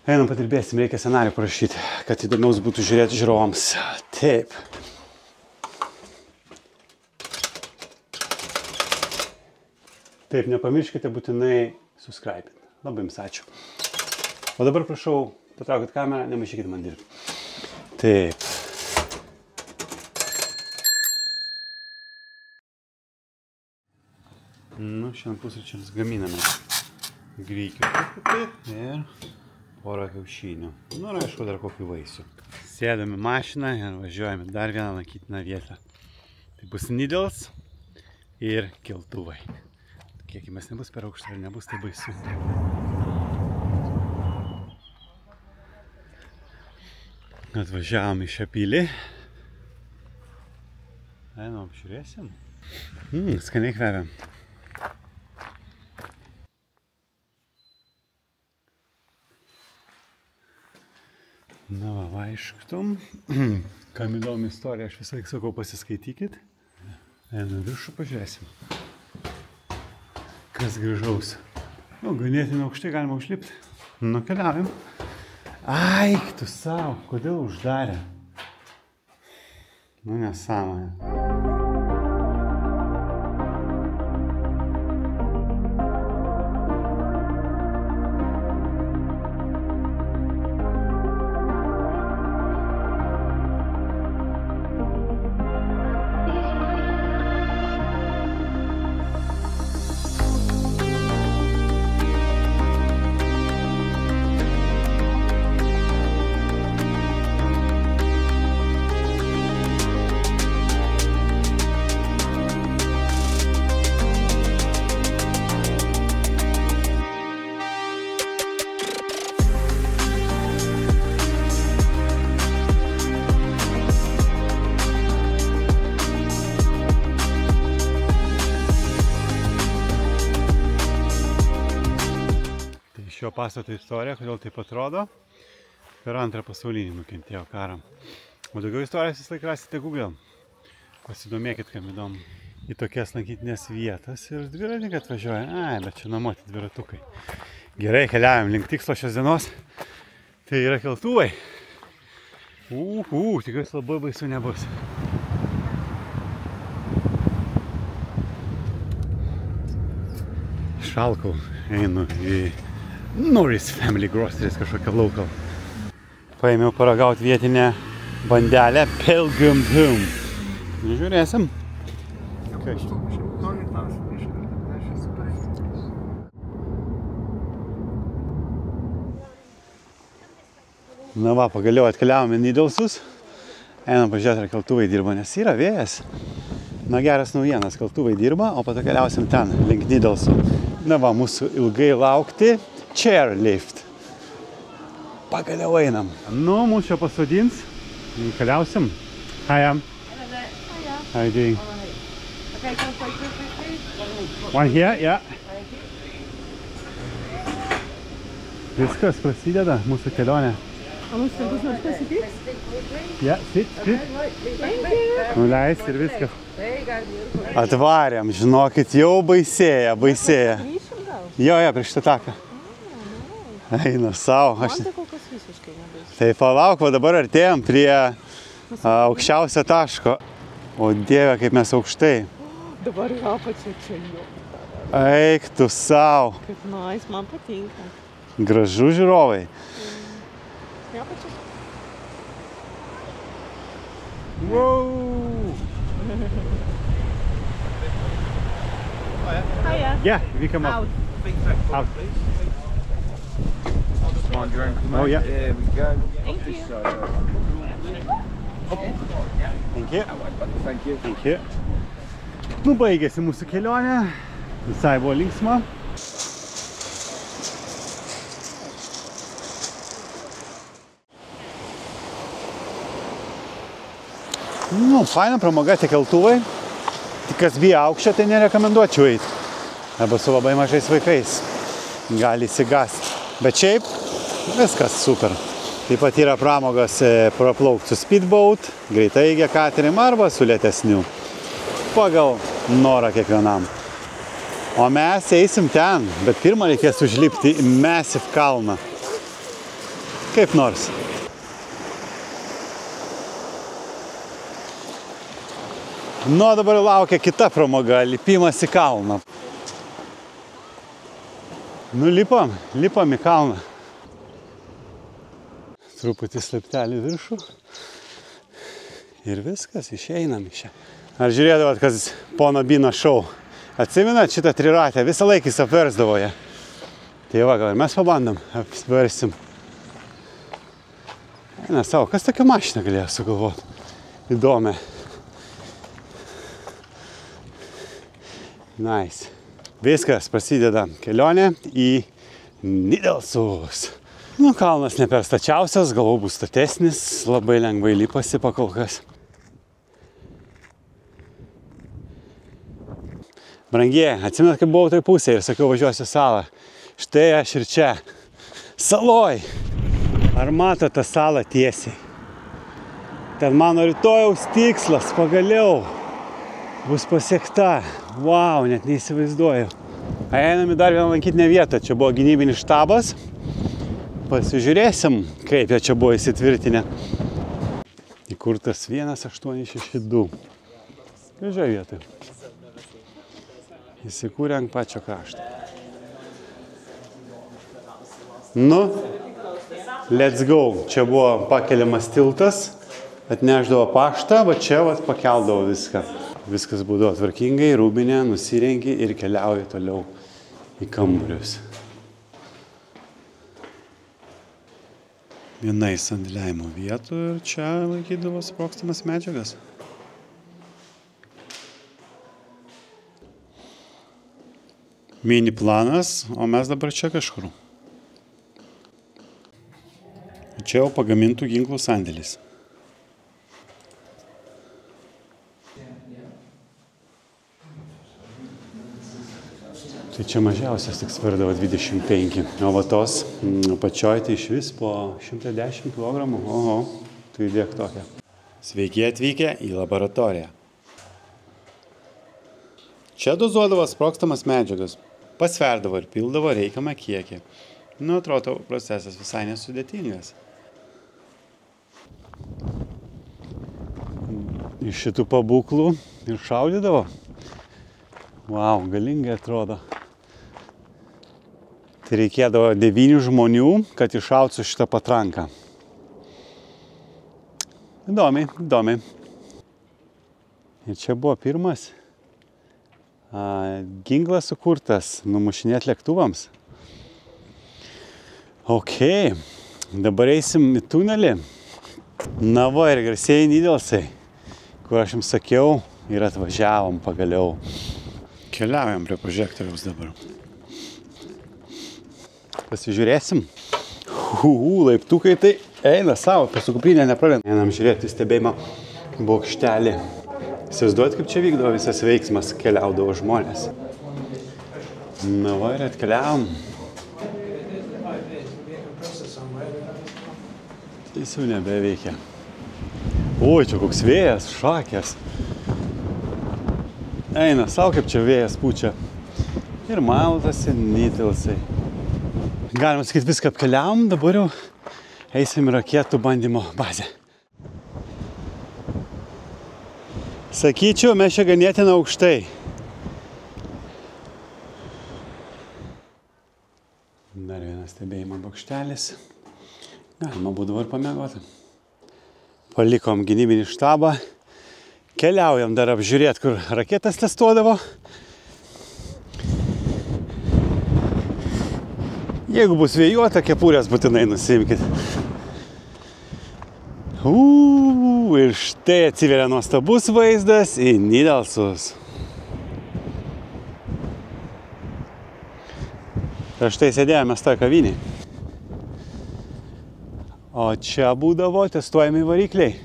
Einam padirbėsim, reikia scenarijų parašyti, kad įdomiaus būtų žiūrėti žiūrovams. Taip. Taip, nepamirškite būtinai subscribe. Labai jums ačiū. O dabar prašau, patraukit kamerą, nemaišykit man dirbti. Taip. Nu, šiandien pusryčiams gaminame grykių truputį ir porą kiaušinių. Nu, ir aišku, dar kokių vaisių. Sėdame mašiną ir važiuojame dar vieną lankytiną vietą. Tai bus Needles ir keltuvai. Kiekimės nebus per aukštą ir nebus tai baisu. Atvažiavom į šią pilį. Einam, apžiūrėsim. Skaniai kvepia. Na va, vaikštom. Kam įdomi istorija, aš visą laiką sakau, pasiskaitykit. Einam viršų, pažiūrėsim. Kas gražaus. Nu, ganėtinai aukštai galima užlipti. Nu, keliaujam. Aik, tu savo, kodėl uždarė? Nu, nesąmonė. Šio pastato istorija, kodėl taip atrodo, per antrą pasaulinį nukentėjo karą. O daugiau istorijos vis laik rasite Google. Pasidomėkit, kam įdomu. Į tokias lankytinės vietas ir dviratininkai atvažiuoja. Ai, bet čia namuoti dviratukai. Gerai, keliaujam link tikslo šios dienos. Tai yra keltuvai. Tikiuosi labai baisu nebus. Šalkau, einu į Norris Family Groceries, kažkokią local. Paėmiau paragauti vietinę bandelę Pilgrim Home. Žiūrėsim. Na va, pagaliau atkeliavome Needlesus. Einam pažiūrėti, ar keltuvai dirba, nes yra vėjas. Na, geras naujienas, keltuvai dirba, o pato keliausim ten, link Needlesų. Na va, mūsų ilgai laukti chairlift. Pagaliau einam. Nu, mūsų čia pasodins. Keliausim. Hiya. How are you doing? Okay, can I take this, please? One here, yeah. Viskas prasideda, mūsų kelionė. O mūsų bus nors pasipys? Yeah, sit. Thank you. Nuleis ir viskas. There you go. Atvarėm, žinokit, jau baisėja. Grįšim gal? Jo, prieš šitą taką. Eina savo. Man tai kol kas visiškai nebaisu. Tai palauk, va dabar artėjom prie aukščiausio taško. O Dieve, kaip mes aukštai. Dabar yra apačia čia jau. Eik tu savo. Kaip nice, man patinka. Gražu žiūrovai. Ja, apačia. Wow. Hiya. Yeah, we come up. Out. Oh, yeah. There we go. Thank you. Thank you. Thank you. Thank you. Nu, baigėsi mūsų kelionė. Visai buvo linksma. Nu, faina pramoga tie keltuvai. Tik kas bijo aukščio, tai nerekomenduočiau eiti. Arba su labai mažais vaikais. Gali įsigąsti. Bet šiaip viskas super. Taip pat yra pramogas praplaukti su speedboat, greitaeigė katerim arba su lėtesniu. Pagal norą kiekvienam. O mes eisim ten, bet pirmą reikės užlipti į Massive kalną. Kaip nors. Nu, dabar laukia kita pramoga, lipimas į kalną. Nu, lipam į kalną. Truputį slėptelį viršų. Ir viskas, išeinam iš čia. Ar žiūrėdavot, kas pono Bino šou? Atsimenat šitą triratę? Visą laiką jis apversdavo ją. Tai va, gal ir mes pabandom, apversim. Eina savo, kas tokią mašiną galėjo sugalvoti? Įdomi. Nice. Viskas, prasideda kelionė į Nidelsus. Nu, kalnas ne per stačiausias, galbūt bus statesnis, labai lengvai lipasi pakol kas. Brangieji, atsimenat, kai buvau toj pusėje ir sakiau, važiuosiu salą. Štai aš ir čia, saloj. Ar mato tą salą tiesiai? Ten mano rytojaus tikslas, pagaliau, bus pasiekta. Vau, net neįsivaizduoju. Einam į dar vieną lankytinę vietą. Čia buvo gynybinis štabas. Pasižiūrėsim, kaip jie čia buvo įsitvirtinę. Įkurtas 1862. Gražiai vietoj. Įsikūrė ant pačio krašto. Nu, let's go. Čia buvo pakeliamas tiltas, atnešdavo paštą, va čia pakeldavo viską. Viskas būdavo tvarkingai, rūbinė, nusirengi ir keliauji toliau į kambarius. Viena iš sandėliavimo vietų ir čia laikydavo sprogstamas medžiagas. Mini planas, o mes dabar čia kažkur. Čia jau pagamintų ginklų sandėlis. Tai čia mažiausias tik sverdavo 25, o va tos pačioj tai iš vis po 110 kg. Oho, tai įdėk tokią. Sveiki atvykę į laboratoriją. Čia dozuodavo sprogstamas medžiagas, pasverdavo ir pildavo reikiamą kiekį. Nu, atrodo, procesas visai nesudėtingas. Iš šitų pabūklų ir šaudydavo. Vau, galingai atrodo. Tai reikėdavo 9 žmonių, kad iššautų šitą patranką. Įdomiai. Ir čia buvo pirmas ginklas sukurtas numušinėti lėktuvams. Ok, dabar eisim į tunelį. Na va, ir garsieji Nidelsai, kur aš jums sakiau, ir atvažiavom pagaliau. Keliaujam prie prožektoriaus dabar. Pasižiūrėsim. Laiptukai tai eina savo, su kuprinė nepralenda. Einam žiūrėti stebėjimą bokštelį. Įsivaizduojat, kaip čia vykdavo visas veiksmas, keliaudavo žmonės. Na va, ir atkeliavom. Jis jau nebeveikia. Oi, čia koks vėjas, šakės. Eina savo, kaip čia vėjas pučia. Ir matosi Nidelsai. Galima sakyti, viską apkeliavom, dabar jau eisim į raketų bandymo bazę. Sakyčiau, mes čia ganėtinai aukštai. Dar vienas stebėjimo bokštelis. Galima būdavo ir pamiegoti. Palikom gynybinį štabą. Keliaujam dar apžiūrėti, kur raketas testuodavo. Jeigu bus vėjuota, kepurės būtinai nusiimkit. Ir štai atsiveria nuostabus vaizdas į Nidelsus. Ir štai sėdėjome toj kavinėj. O čia būdavo testuojami varikliai.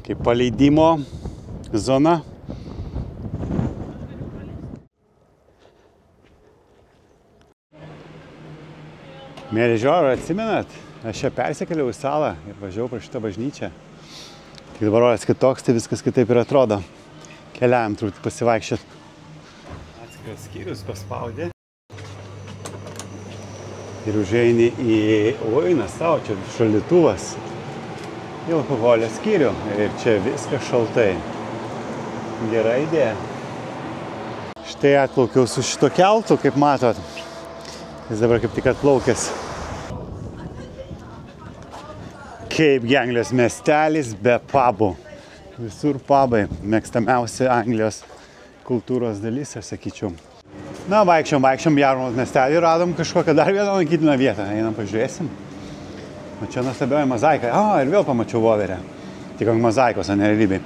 Kaip paleidimo zona. Mėly žiūrovai, atsimenat? Aš čia persikėliau į salą ir važiavau pro šitą bažnyčią. Tik dabar oras kitoks, tai viskas kitaip ir atrodo. Keliaujam truputį pasivaikščiot. Atskiras skyrius paspaudė. ir užeini į Oinas, tau čia šaldytuvas, į alkoholio skyrių ir čia viskas šaltai. Gera idėja. Štai atplaukiau su šito keltu, kaip matot. Jis dabar kaip tik atplaukęs. Cape Anglijos miestelis be pubų. Visur pubai. Mėgstamiausia Anglijos kultūros dalis, aš sakyčiau. Na, vaikščiom Jarmos miestelį, radom kažkokią dar vieną lankytiną vietą. Einam, pažiūrėsim. O čia nuostabioji mozaika. Ir vėl pamačiau voverę. Tik ant mozaikos, o ne realybėj.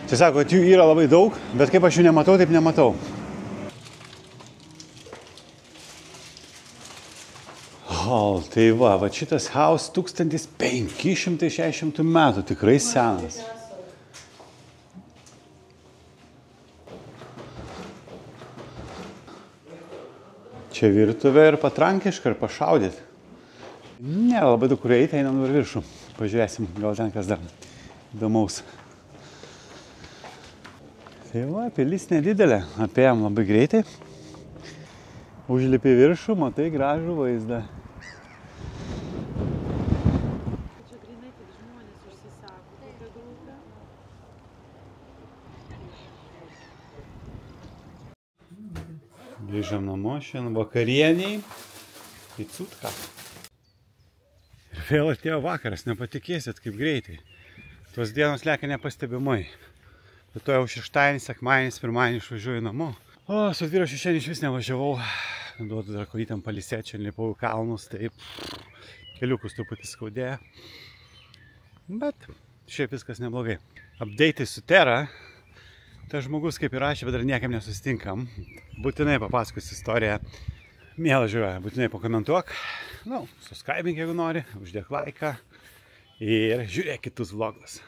Čia sako, kad jų yra labai daug, bet kaip aš jų nematau, taip nematau. Tai va šitas house 1560 metų, tikrai senas. Čia virtuvė ir patrankiška ir pašaudyti. Nėra labai daug kur eiti, einam dabar viršų. Pažiūrėsim, gal ten kas dar įdomaus. Tai va, pilis nedidelė, apėjom labai greitai. Užlipi viršų, matai gražų vaizdą. Čia grinai tik žmonės užsisako tokią grupę. Grįžom namo, šiandien vakarieniai į Cutką. Ir vėl atėjo vakaras, nepatikėsit kaip greitai. Tos dienos lekia nepastebimai. Bet to jau šeštadienis, sekmadienis, pirmadienis išvažiuoju namo. Su dviračiu šiandien iš vis nevažiavau. Duodu dar kolytėm palisėt, šiandien lipau į kalnus, taip keliukus truputį skaudėjo. Bet šiaip viskas neblogai. Update'ai su Tera. Tas žmogus kaip ir rašė, bet dar niekam nesusitinkam. Būtinai papasakos istoriją. Mielą žiūrovę, būtinai pakomentuok. Subscribink, jeigu nori, uždėk laiką ir žiūrėk kitus vlogus.